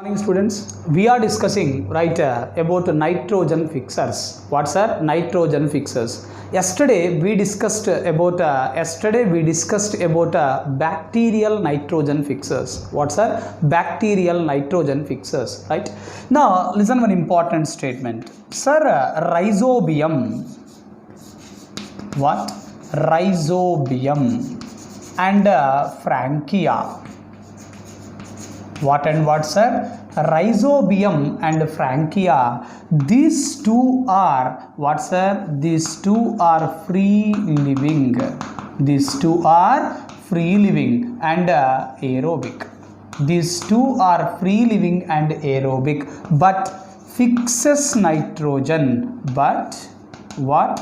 Morning students, we are discussing about nitrogen fixers. What's are nitrogen fixers? Yesterday we discussed about bacterial nitrogen fixers. What's are bacterial nitrogen fixers? Right now, listen one important statement. Sir, rhizobium. What? Rhizobium and Frankia. What and what, sir? Rhizobium and Frankia. These two are what, sir? These two are free living. These two are free living and aerobic. These two are free living and aerobic, but fixes nitrogen. But what?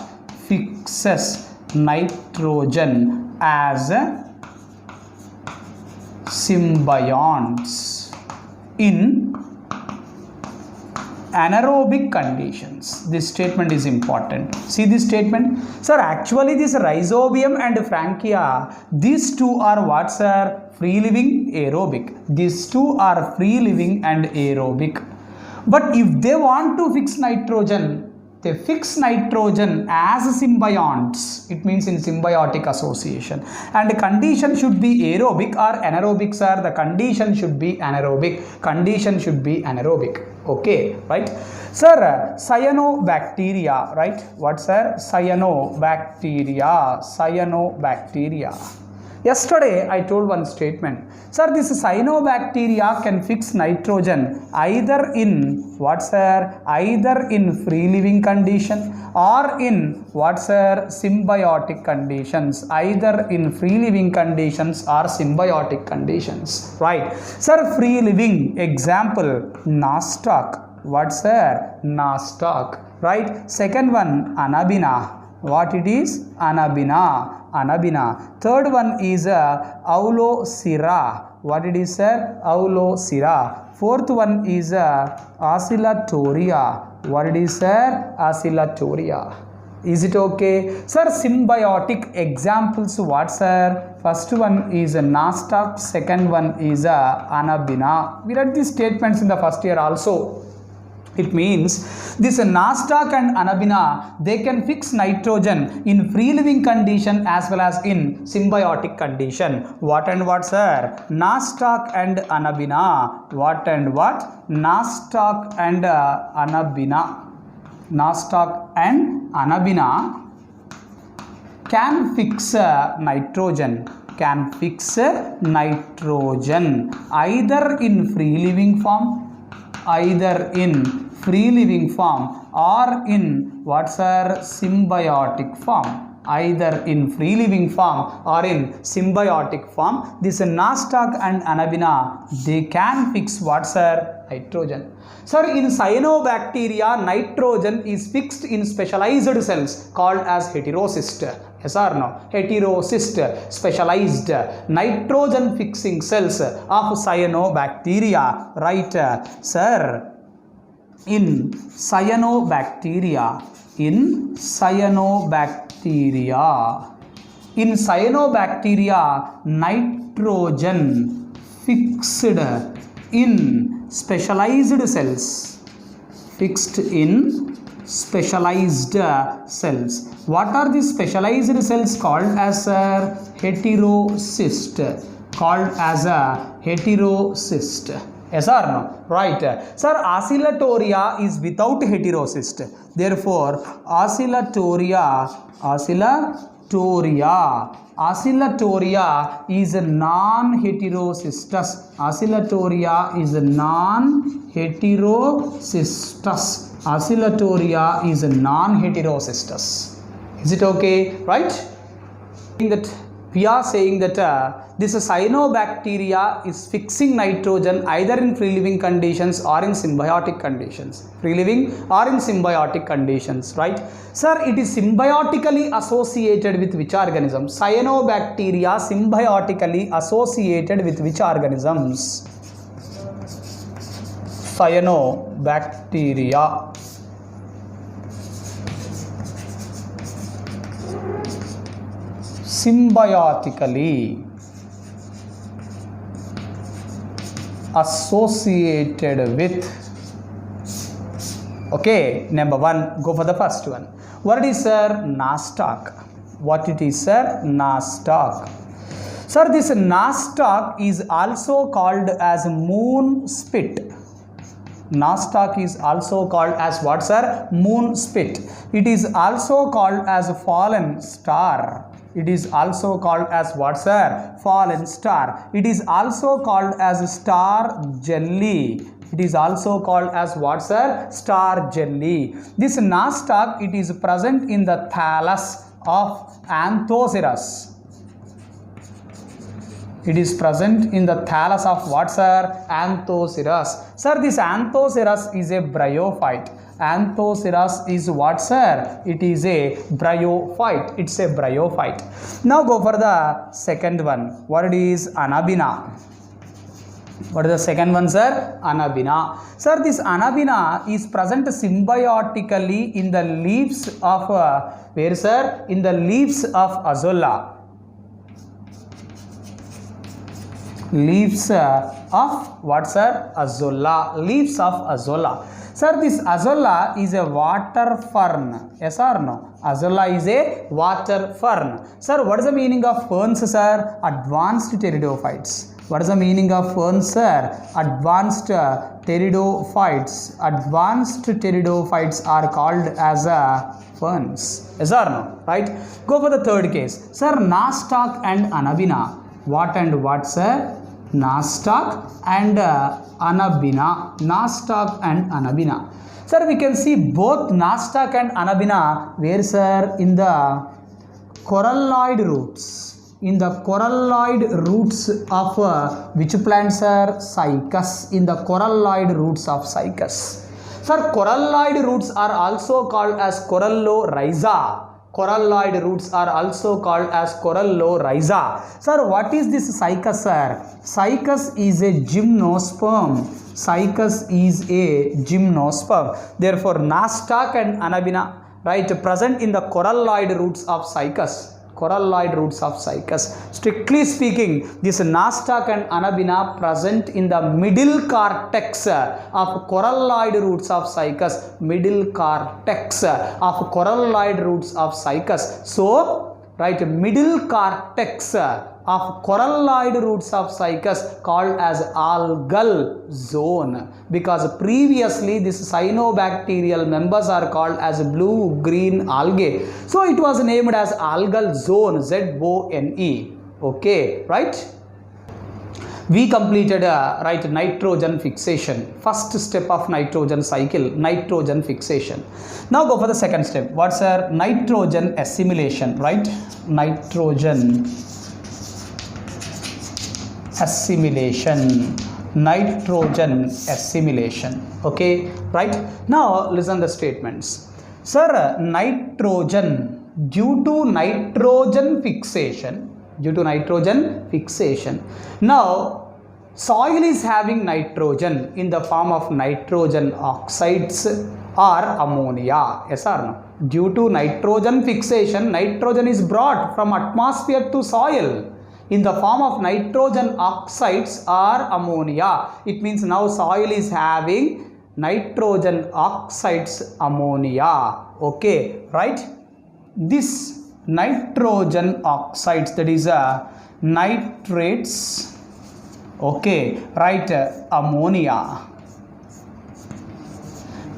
Fixes nitrogen as symbionts in anaerobic conditions. This statement is important. See this statement? Sir, actually this rhizobium and Frankia, these two are what, sir? Free living, aerobic. These two are free living and aerobic. But if they want to fix nitrogen, they fix nitrogen as symbionts. It means in symbiotic association. And the condition should be aerobic or anaerobic, sir. The condition should be anaerobic. Condition should be anaerobic. Okay, right? Sir, cyanobacteria, right? What, sir? Cyanobacteria. Cyanobacteria. Yesterday I told one statement. Sir, this cyanobacteria can fix nitrogen either in what, sir? Either in free living condition or in what, sir? Symbiotic conditions. Either in free living conditions or symbiotic conditions. Right. Sir, free living example nostoc. What, sir? Nostoc. Right. Second one anabina. What it is? Anabina. Anabina. Third one is Aulocera. What it is, sir? Aulocera. Fourth one is Oscillatoria. What it is, sir? Oscillatoria. Is it okay? Sir, symbiotic examples what, sir? First one is nostoc. Second one is Anabina. We read these statements in the first year also. It means this nostoc and anabina, they can fix nitrogen in free living condition as well as in symbiotic condition. What and what, sir? Nostoc and anabina. What and what? Nostoc and anabina. Nostoc and anabina can fix nitrogen. Can fix nitrogen either in free living form, either in free living form or in what, sir? Symbiotic form. Either in free living form or in symbiotic form. This nostoc and anabina, they can fix what, sir? Nitrogen. Sir, in cyanobacteria, nitrogen is fixed in specialized cells called as heterocyst. Yes or no? Heterocyst, specialized nitrogen fixing cells of cyanobacteria. Right, sir? In cyanobacteria, nitrogen fixed in specialized cells. Fixed in specialized cells. What are these specialized cells called as? Heterocyst. Called as a heterocyst. Yes or no? Right. Sir, oscillatoria is without heterocyst. Therefore, oscillatoria is a non-heterocystus. Oscillatoria is a non-heterocystus. Oscillatoria is a non-heterocystus. Is it okay? Right? That we are saying that this cyanobacteria is fixing nitrogen either in free living conditions or in symbiotic conditions. Free living or in symbiotic conditions, right? Sir, it is symbiotically associated with which organisms? Cyanobacteria symbiotically associated with which organisms? Cyanobacteria. Symbiotically associated with. Okay, number 1, go for the first one. What is sir? Nostoc. What it is sir? Nostoc. Sir, this nostoc is also called as moon spit. Nostoc is also called as what sir? Moon spit. It is also called as fallen star. It is also called as what sir? Fallen star. It is also called as star jelly. It is also called as what sir? Star jelly. This nostoc, it is present in the thallus of Anthoceras. It is present in the thallus of what sir? Anthoceras. Sir, this Anthoceras is a bryophyte. Anthoceras is what sir? It is a bryophyte. It's a bryophyte. Now go for the second one. What it is? Anabina. What is the second one sir? Anabina. Sir, this Anabina is present symbiotically in the leaves of where sir? In the leaves of Azolla. Leaves of what sir? Azolla. Leaves of Azolla. Sir, this Azolla is a water fern. Yes or no? Azolla is a water fern. Sir, what is the meaning of ferns sir? Advanced pteridophytes. What is the meaning of ferns sir? Advanced pteridophytes. Advanced pteridophytes are called as ferns. Yes or no? Right? Go for the third case. Sir, nostoc and Anabina. What and what sir? Nostoc and Anabina. Nostoc and Anabina. Sir, we can see both nostoc and Anabina where sir? In the coralloid roots. In the coralloid roots of which plant sir? Cycas. In the coralloid roots of Cycas. Sir, coralloid roots are also called as corallorhiza. Coralloid roots are also called as corallorhiza. Sir, what is this Cycas sir? Cycas is a gymnosperm. Cycas is a gymnosperm. Therefore, nostoc and Anabina, right, present in the coralloid roots of Cycas. Coralloid roots of Cycas. Strictly speaking, this nostoc and Anabina present in the middle cortex of coralloid roots of Cycas. Middle cortex of coralloid roots of Cycas. So, right, middle cortex of coralloid roots of Cycas called as algal zone, because previously this cyanobacterial members are called as blue green algae, so it was named as algal zone, ZONE. Okay, right? We completed right, nitrogen fixation. First step of nitrogen cycle, nitrogen fixation. Now go for the second step. What's nitrogen assimilation, right? Nitrogen assimilation. Nitrogen assimilation. Okay, right? Now listen the statements. Sir, nitrogen, due to nitrogen fixation, now soil is having nitrogen in the form of nitrogen oxides or ammonia. Yes or no? Due to nitrogen fixation, nitrogen is brought from atmosphere to soil in the form of nitrogen oxides or ammonia. It means now soil is having nitrogen oxides, ammonia. Okay, right? This nitrogen oxides, that is nitrates, okay, right, ammonia,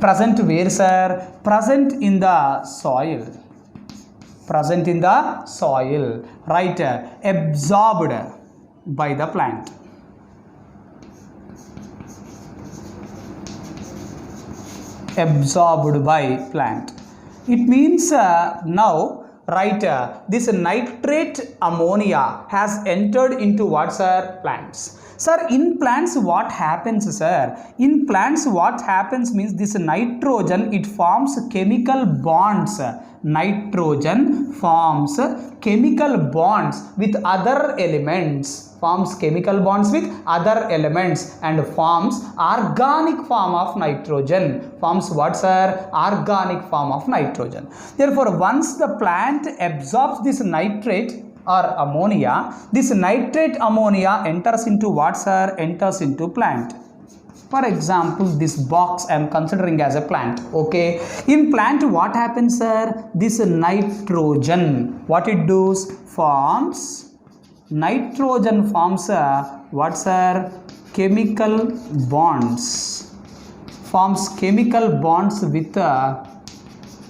present where sir? Present in the soil. Present in the soil, right, absorbed by the plant. Absorbed by plant. It means now, right, this nitrate ammonia has entered into what sir? Plants. Sir, in plants what happens sir? In plants what happens means this nitrogen, it forms chemical bonds. Nitrogen forms chemical bonds with other elements. Forms chemical bonds with other elements and forms organic form of nitrogen. Forms what sir? Organic form of nitrogen. Therefore, once the plant absorbs this nitrate, or ammonia, this nitrate ammonia enters into what, sir? Enters into plant. For example, this box I am considering as a plant. Okay, in plant what happens, sir? This nitrogen, what it does? Forms nitrogen forms what, sir? Chemical bonds. Forms chemical bonds with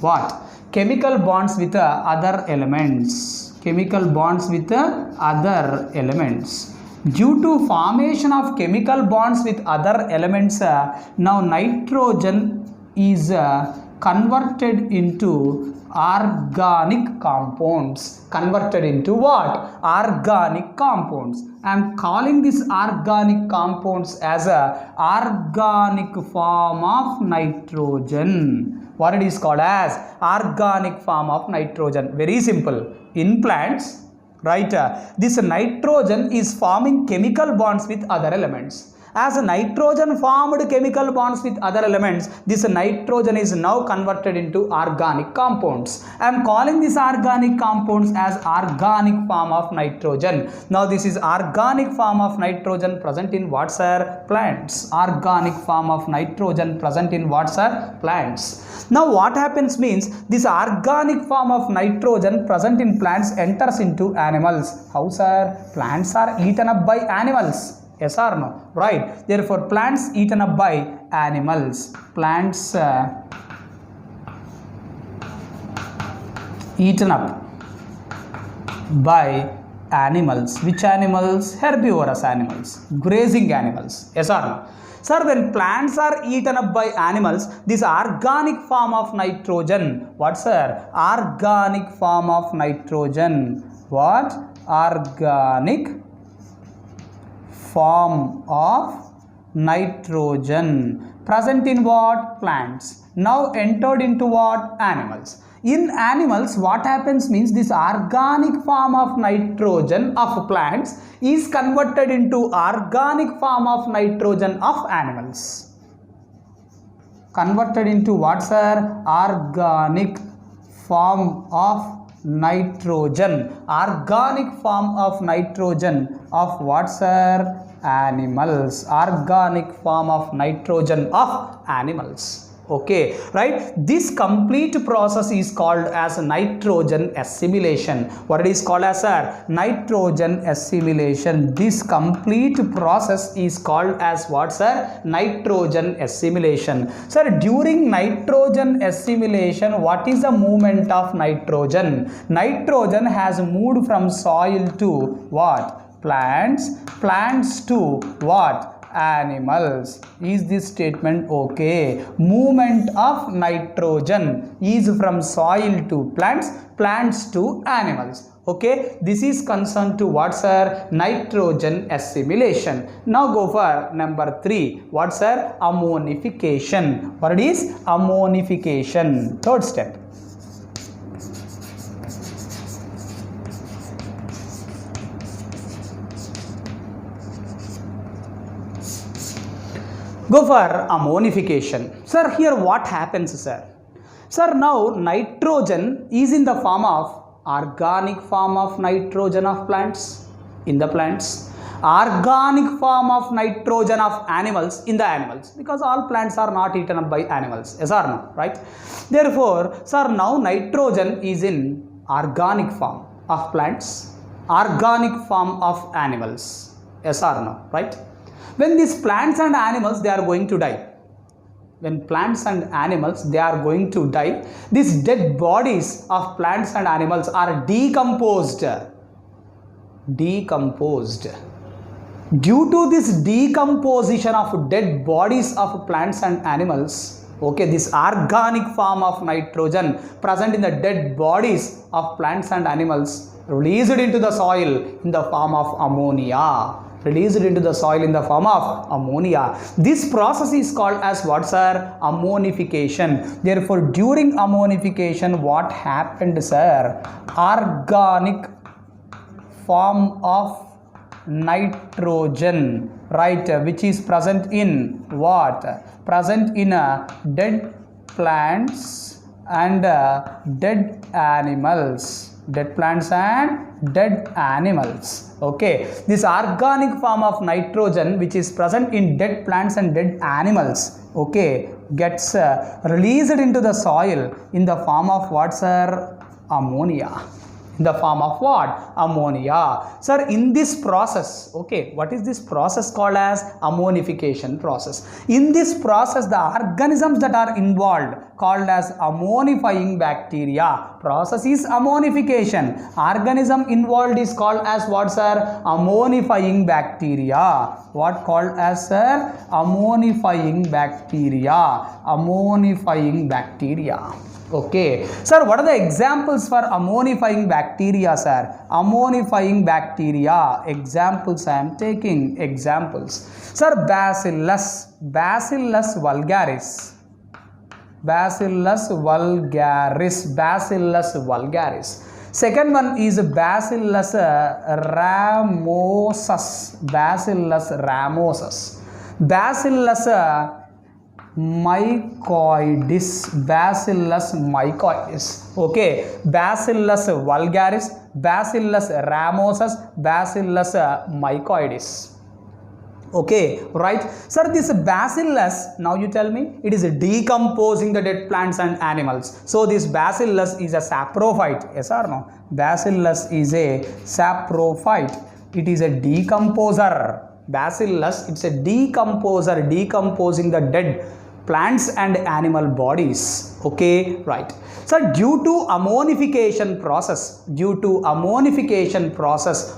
what? Chemical bonds with other elements. Chemical bonds with other elements. Due to formation of chemical bonds with other elements, now nitrogen is converted into organic compounds. Converted into what? Organic compounds. I am calling these organic compounds as a organic form of nitrogen. What it is called as? Organic form of nitrogen. Very simple. In plants, right, this nitrogen is forming chemical bonds with other elements. As nitrogen formed chemical bonds with other elements, this nitrogen is now converted into organic compounds. I am calling these organic compounds as organic form of nitrogen. Now this is organic form of nitrogen present in what, sir? Plants. Organic form of nitrogen present in what, sir? Plants. Now what happens means this organic form of nitrogen present in plants enters into animals. How, sir? Plants are eaten up by animals. Yes or no? Right. Therefore, plants eaten up by animals. Plants eaten up by animals. Which animals? Herbivorous animals. Grazing animals. Yes or no? Sir, when plants are eaten up by animals, this organic form of nitrogen, what, sir? Organic form of nitrogen. What? Organic form of nitrogen present in what? Plants. Now entered into what? Animals. In animals, what happens means this organic form of nitrogen of plants is converted into organic form of nitrogen of animals. Converted into what, sir? Organic form of nitrogen. Organic form of nitrogen of what, sir? Animals. Organic form of nitrogen of animals. Okay, right? This complete process is called as nitrogen assimilation. What it is called as, sir? Nitrogen assimilation. This complete process is called as what, sir? Nitrogen assimilation. Sir, during nitrogen assimilation, what is the movement of nitrogen? Nitrogen has moved from soil to what? Plants. Plants to what? Animals. Is this statement okay? Movement of nitrogen is from soil to plants, plants to animals. Okay, this is concerned to what, sir? Nitrogen assimilation. Now go for number 3. What, sir? Ammonification. What it is? Ammonification. Third step. Go for ammonification. Sir, here what happens, sir? Sir, now nitrogen is in the form of organic form of nitrogen of plants in the plants, organic form of nitrogen of animals in the animals, because all plants are not eaten up by animals. Yes or no? Right? Therefore, sir, now nitrogen is in organic form of plants, organic form of animals. Yes or no? Right? When these plants and animals, they are going to die. When plants and animals, they are going to die, these dead bodies of plants and animals are decomposed. Decomposed. Due to this decomposition of dead bodies of plants and animals, okay, this organic form of nitrogen present in the dead bodies of plants and animals released into the soil in the form of ammonia. Released into the soil in the form of ammonia. This process is called as what, sir? Ammonification. Therefore, during ammonification, what happened, sir? Organic form of nitrogen, right, which is present in what? Present in dead plants and dead animals. dead plants and dead animals. Okay, this organic form of nitrogen which is present in dead plants and dead animals, okay, gets released into the soil in the form of what, sir? Ammonia. In the form of what? Ammonia. Sir, in this process, okay, what is this process called as? Ammonification process. In this process, the organisms that are involved called as ammonifying bacteria. Process is ammonification. Organism involved is called as what, sir? Ammonifying bacteria. What called as, sir? Ammonifying bacteria. Ammonifying bacteria. Okay, sir, what are the examples for ammonifying bacteria, sir? Ammonifying bacteria, examples I am taking, examples. Sir, Bacillus vulgaris. Bacillus vulgaris, Bacillus vulgaris. Second one is Bacillus ramosus, Bacillus ramosus. Bacillus mycoides, Bacillus mycoides. Okay, Bacillus vulgaris, Bacillus ramosus, Bacillus mycoides. Okay, right. Sir, this Bacillus, now you tell me, it is decomposing the dead plants and animals. So this Bacillus is a saprophyte, yes or no? Bacillus is a saprophyte. It is a decomposer. Bacillus, it's a decomposer, decomposing the dead plants and animal bodies. Okay, right. So due to ammonification process,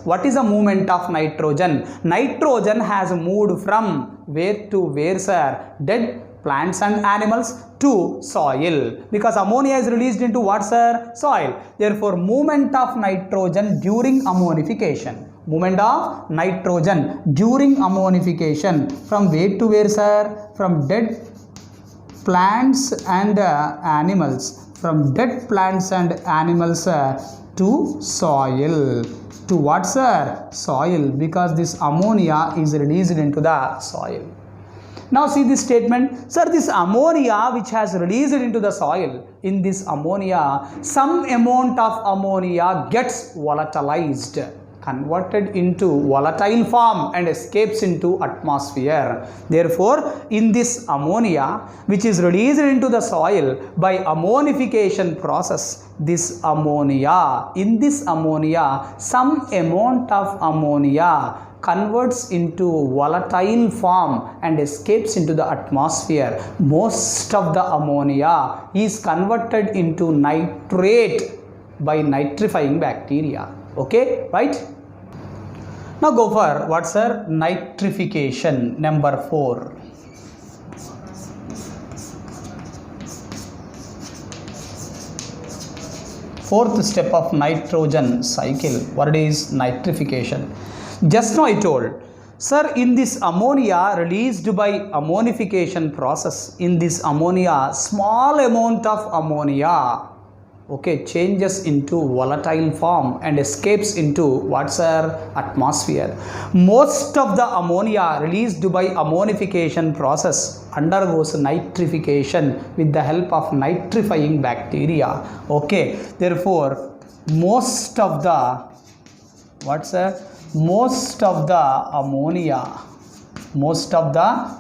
what is the movement of nitrogen? Nitrogen has moved from where to where, sir? Dead plants and animals to soil, because ammonia is released into what, sir? Soil. Therefore, movement of nitrogen during ammonification. Movement of nitrogen during ammonification from where to where, sir? From dead plants and animals. From dead plants and animals to soil. To what, sir? Soil, because this ammonia is released into the soil. Now see this statement. Sir, this ammonia which has released into the soil, in this ammonia, some amount of ammonia gets volatilized, converted into volatile form and escapes into atmosphere. Therefore, in this ammonia which is released into the soil by ammonification process, this ammonia, in this ammonia, some amount of ammonia converts into volatile form and escapes into the atmosphere. Most of the ammonia is converted into nitrate by nitrifying bacteria. Okay, right? Now go for what, sir? Nitrification, number 4. Fourth step of nitrogen cycle. What is nitrification? Just now I told, sir, in this ammonia released by ammonification process, in this ammonia, small amount of ammonia, okay, changes into volatile form and escapes into what's our atmosphere. Most of the ammonia released by ammonification process undergoes nitrification with the help of nitrifying bacteria. Okay, therefore most of the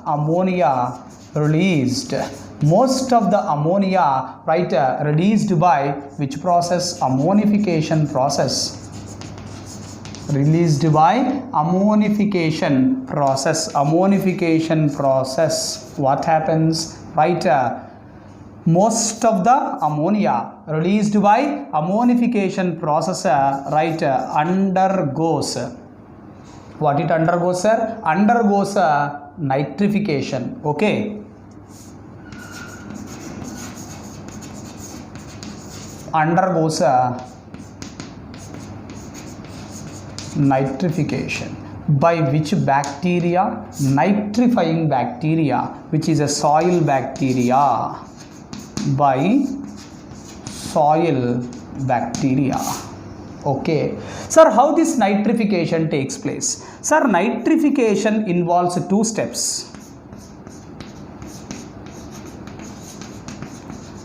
ammonia released, most of the ammonia, right, released by which process? Ammonification process. Released by ammonification process. Ammonification process. What happens? Right, most of the ammonia released by ammonification process, right, undergoes. What it undergoes, sir? Undergoes nitrification. Okay. Undergoes nitrification. By which bacteria? Nitrifying bacteria, which is a soil bacteria. By soil bacteria. Okay. Sir, how this nitrification takes place? Sir, nitrification involves 2 steps.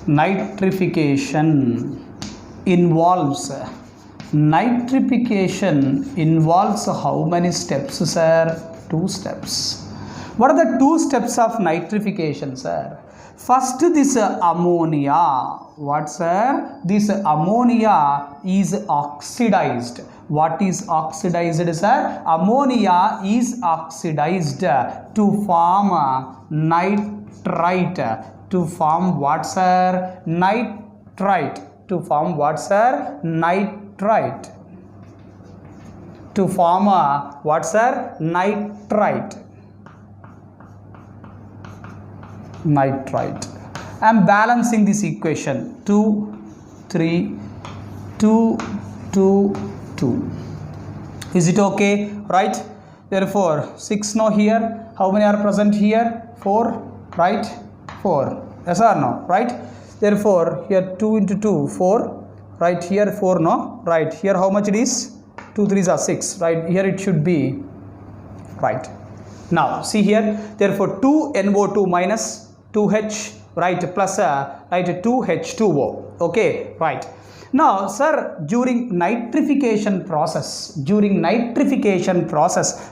Nitrification involves Nitrification involves how many steps, sir? 2 steps. What are the 2 steps of nitrification, sir? First, this ammonia. What, sir? This ammonia is oxidized. What is oxidized, sir? Ammonia is oxidized to form nitrite. To form what, sir? Nitrite. To form what, sir? Nitrite. To form what, sir? Nitrite. Nitrite. I am balancing this equation. 2, 3, 2, 2, 2. Is it okay? Right? Therefore, 6 no here. How many are present here? 4. Right? 4. Yes or no? Right? Therefore, here 2 into 2, 4. Right? Here 4 no? Right? Here how much it is? 2 3s are 6. Right? Here it should be. Right? Now, see here. Therefore, 2 NO2 minus 2H, right, plus right, 2H2O. Okay, right. Now, sir, during nitrification process,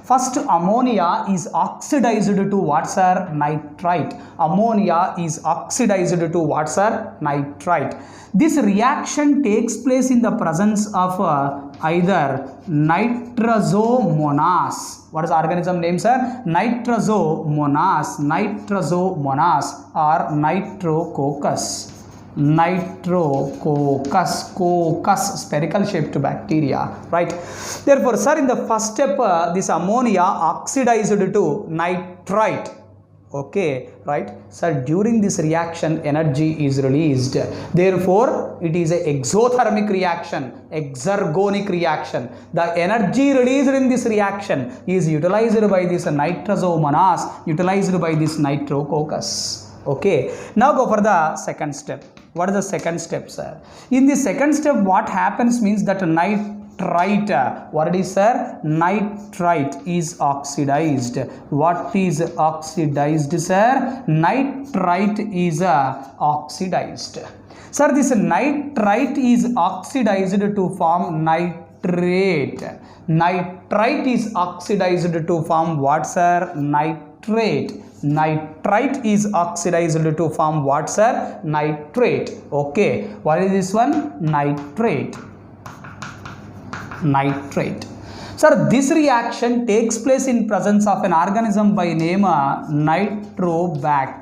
first ammonia is oxidized to what, sir? Nitrite. Ammonia is oxidized to what, sir? Nitrite. This reaction takes place in the presence of either nitrosomonas. What is the organism name, sir? Nitrosomonas or nitrococcus. Coccus, spherical shaped bacteria, right? Therefore, sir, in the first step, this ammonia oxidized to nitrite. Okay, right? Sir, during this reaction, energy is released. Therefore, it is an exothermic reaction, exergonic reaction. The energy released in this reaction is utilized by this nitrosomonas, utilized by this nitrococcus. Okay, now go for the second step. What is the second step, sir? In the second step, what happens means that nitrite, what it is, sir? Nitrite is oxidized. What is oxidized, sir? Nitrite is oxidized. Sir, this nitrite is oxidized to form nitrate. Nitrite is oxidized to form what, sir? Nitrate. Nitrite is oxidized to form what, sir? Nitrate. Okay, what is this one? Nitrate. Nitrate. Sir, this reaction takes place in presence of an organism by name Nitrobacter.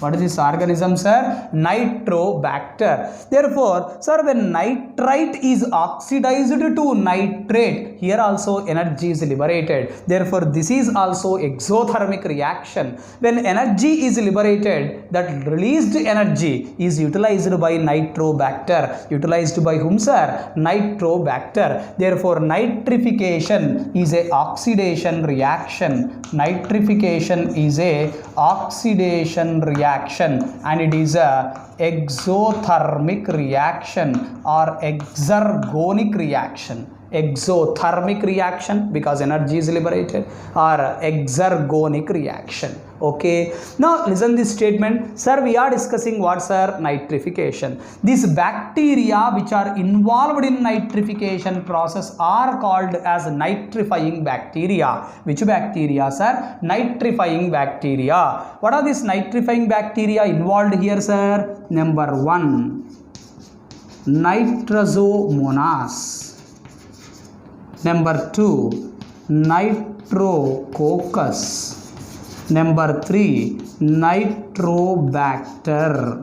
What is this organism, sir? Nitrobacter. Therefore, sir, when nitrite is oxidized to nitrate, here also energy is liberated. Therefore, this is also exothermic reaction. When energy is liberated, that released energy is utilized by Nitrobacter. Utilized by whom, sir? Nitrobacter. Therefore, nitrification is a oxidation reaction. Nitrification is a oxidation reaction, and it is a exothermic reaction or exergonic reaction. Exothermic reaction because energy is liberated, or exergonic reaction. Okay, now listen this statement. Sir, we are discussing what, sir? Nitrification. These bacteria which are involved in nitrification process are called as nitrifying bacteria. Which bacteria, sir? Nitrifying bacteria. What are these nitrifying bacteria involved here, sir? Number 1, nitrosomonas. Number 2, nitrococcus. Number 3, nitrobacter.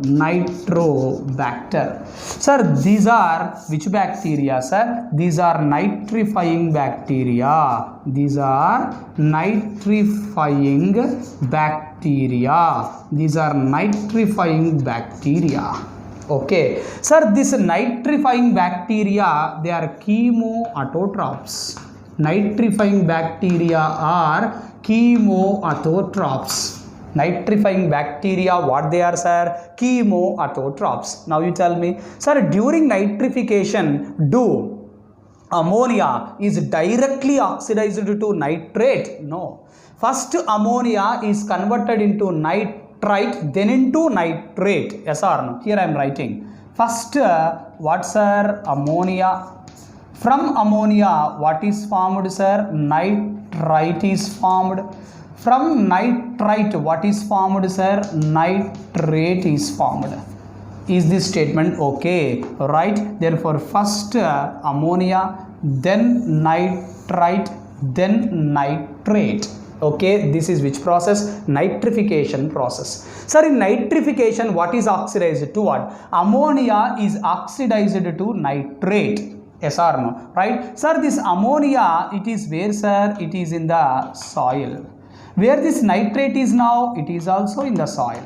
Sir, these are which bacteria, sir? These are nitrifying bacteria. These are nitrifying bacteria. These are nitrifying bacteria. Okay, sir, this nitrifying bacteria, they are chemoautotrophs. Nitrifying bacteria are chemoautotrophs. Nitrifying bacteria, what they are, sir? Chemoautotrophs. Now you tell me, sir, during nitrification, do ammonia is directly oxidized to nitrate? No. First, ammonia is converted into nitrite, then into nitrate. Yes or no? Here I am writing. First, what, sir? Ammonia. From ammonia, what is formed, sir? Nitrite is formed. From nitrite, what is formed, sir? Nitrate is formed. Is this statement okay? Right? Therefore, first ammonia, then nitrite, then nitrate. Okay, this is which process? Nitrification process. Sir, in nitrification, what is oxidized to what? Ammonia is oxidized to nitrate. Yes or no? Right? Sir, this ammonia, it is where, sir? It is in the soil. Where this nitrate is now, it is also in the soil.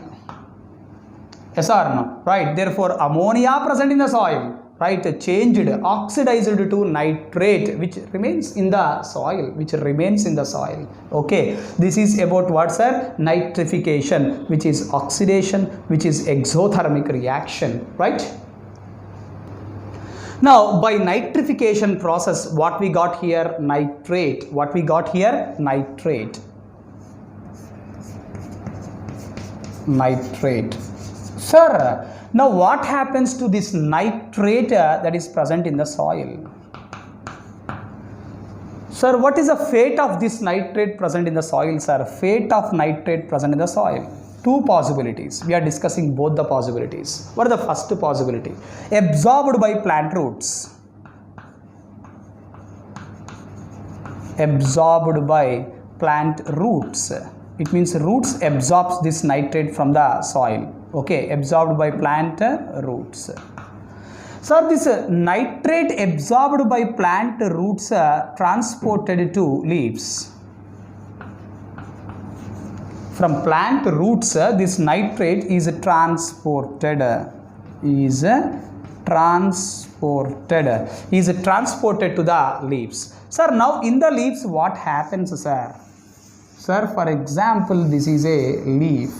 Yes or no? Right? Therefore, ammonia present in the soil, right, changed, oxidized to nitrate, which remains in the soil, Okay, this is about what, sir? Nitrification, which is oxidation, which is exothermic reaction, right? Now, by nitrification process, what we got here? Nitrate. What we got here? Nitrate. Sir, now what happens to this nitrate that is present in the soil? Sir, what is the fate of this nitrate present in the soil, sir? Fate of nitrate present in the soil. Two possibilities. We are discussing both the possibilities. What is the first possibility? Absorbed by plant roots. Absorbed by plant roots. It means roots absorbs this nitrate from the soil. Okay, absorbed by plant roots. So this nitrate absorbed by plant roots transported to leaves. From plant roots, this nitrate is transported to the leaves. Sir, now in the leaves what happens, sir? Sir, for example, this is a leaf.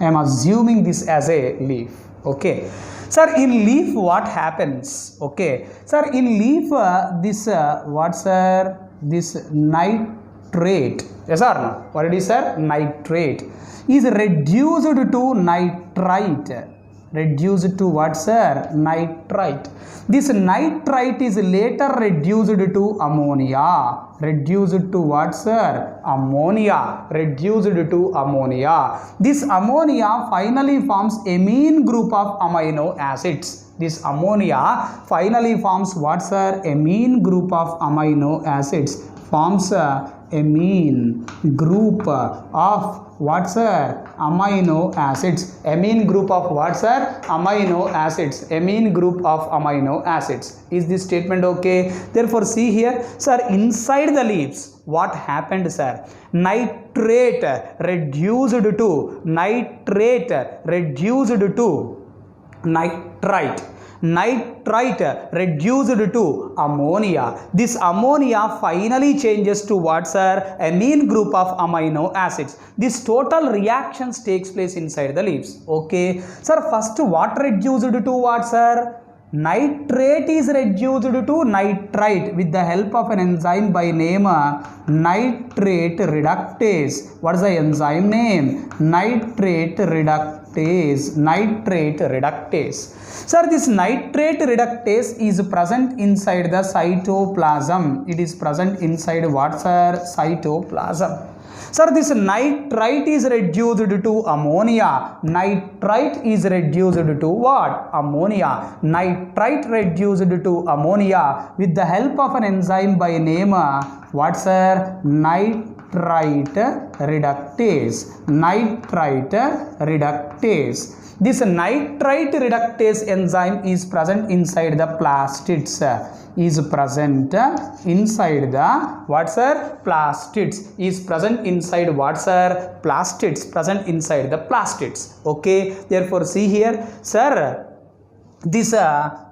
I am assuming this as a leaf. Okay. Sir, in leaf what happens? Okay. Sir, in leaf this nitrate. Yes or no? What it is, sir? Nitrate is reduced to nitrite. Reduced to what, sir? Nitrite. This nitrite is later reduced to ammonia. Reduced to what, sir? Ammonia. Reduced to ammonia. This ammonia finally forms amine group of amino acids. This ammonia finally forms what, sir? Amine group of amino acids. Forms amine group of what, sir? Amino acids. Amine group of what, sir? Amino acids. Amine group of amino acids. Is this statement okay? Therefore, see here, sir, inside the leaves, what happened, sir? Nitrate reduced to nitrite. Nitrite reduced to ammonia. This ammonia finally changes to what, sir? Amine group of amino acids. This total reactions takes place inside the leaves. Okay. Sir, first what reduced to what, sir? Nitrate is reduced to nitrite with the help of an enzyme by name nitrate reductase. What is the enzyme name? Nitrate reductase. Nitrate reductase. Sir, this nitrate reductase is present inside the cytoplasm. It is present inside what, sir? Cytoplasm. Sir, this nitrite is reduced to ammonia. Nitrite is reduced to what? Ammonia. Nitrite reduced to ammonia with the help of an enzyme by name what, sir? Nitrite reductase. Nitrite reductase. This nitrite reductase enzyme is present inside the plastids. Is present inside the what, sir? Plastids. Is present inside what, sir? Plastids. Present inside the plastids. Okay. Therefore, see here, sir, this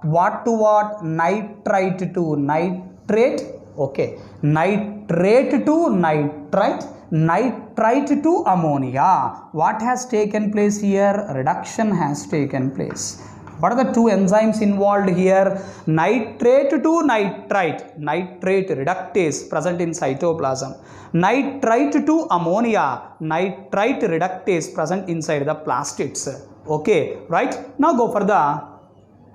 what to what? Nitrite to nitrate. Okay. Nitrate to nitrite. Nitrite to ammonia. What has taken place here? Reduction has taken place. What are the two enzymes involved here? Nitrate to nitrite. Nitrate reductase present in cytoplasm. Nitrite to ammonia. Nitrite reductase present inside the plastids. Okay, right? Now go for the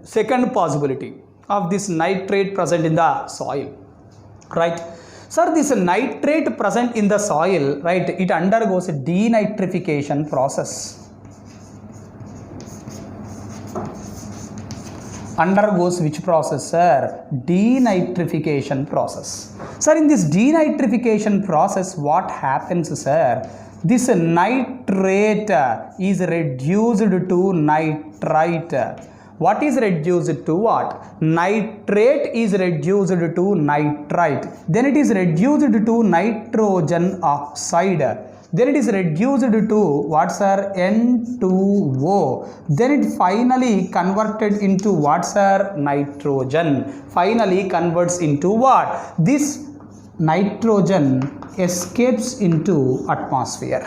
second possibility. of this nitrate present in the soil, right? Sir, this nitrate present in the soil, right, it undergoes a denitrification process. Undergoes which process, sir? Denitrification process. Sir, in this denitrification process, what happens, sir? This nitrate is reduced to nitrite. What is reduced to what? Nitrate is reduced to nitrite. Then it is reduced to nitrogen oxide. Then it is reduced to what, sir? N2O. Then it finally converted into what, sir? Nitrogen. Finally converts into what? This nitrogen escapes into atmosphere.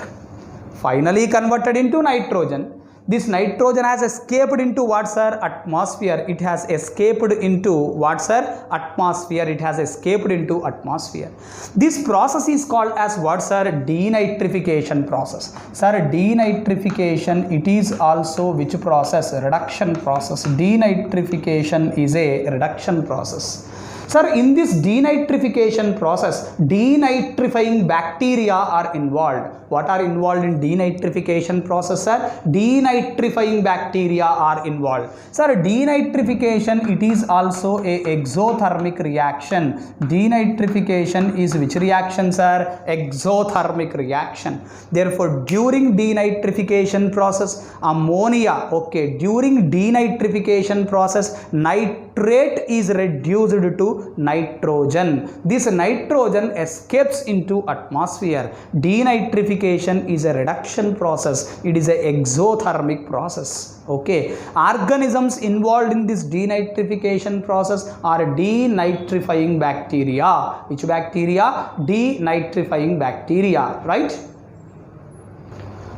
Finally converted into nitrogen. This nitrogen has escaped into what, sir? Atmosphere. It has escaped into what, sir? Atmosphere. It has escaped into atmosphere. This process is called as what, sir? Denitrification process. Sir, denitrification, it is also which process? Reduction process. Denitrification is a reduction process. Sir, in this denitrification process, denitrifying bacteria are involved. What are involved in denitrification process, sir? Denitrifying bacteria are involved. Sir, denitrification, it is also a exothermic reaction. Denitrification is which reaction, sir? Exothermic reaction. Therefore, during denitrification process, ammonia, okay, during denitrification process, nitrate is reduced to nitrogen. This nitrogen escapes into atmosphere. Denitrification is a reduction process. It is an exothermic process. Okay. Organisms involved in this denitrification process are denitrifying bacteria. Which bacteria? Denitrifying bacteria, right?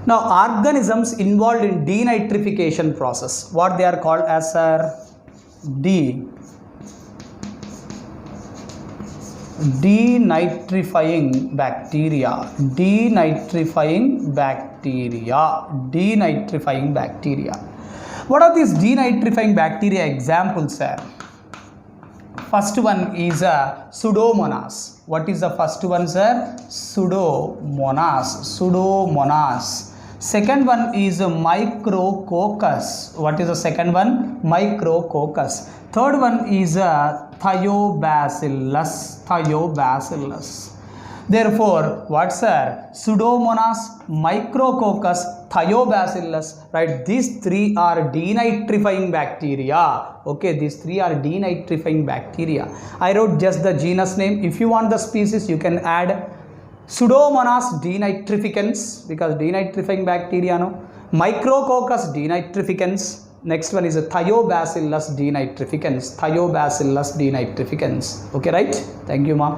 Now, organisms involved in denitrification process, what they are called as, sir? Denitrifying bacteria. Denitrifying bacteria. Denitrifying bacteria. What are these denitrifying bacteria examples, sir? First one is Pseudomonas. What is the first one, sir? Pseudomonas. Pseudomonas. Second one is Micrococcus. What is the second one? Micrococcus. Third one is Thiobacillus. Thiobacillus. Therefore, what, sir? Pseudomonas, Micrococcus, Thiobacillus, right? These three are denitrifying bacteria. Okay, these three are denitrifying bacteria. I wrote just the genus name. If you want the species, you can add Pseudomonas denitrificans, because denitrifying bacteria, no? Micrococcus denitrificans. Next one is a Thiobacillus denitrificans. Thiobacillus denitrificans. Okay, right? Thank you, ma'am.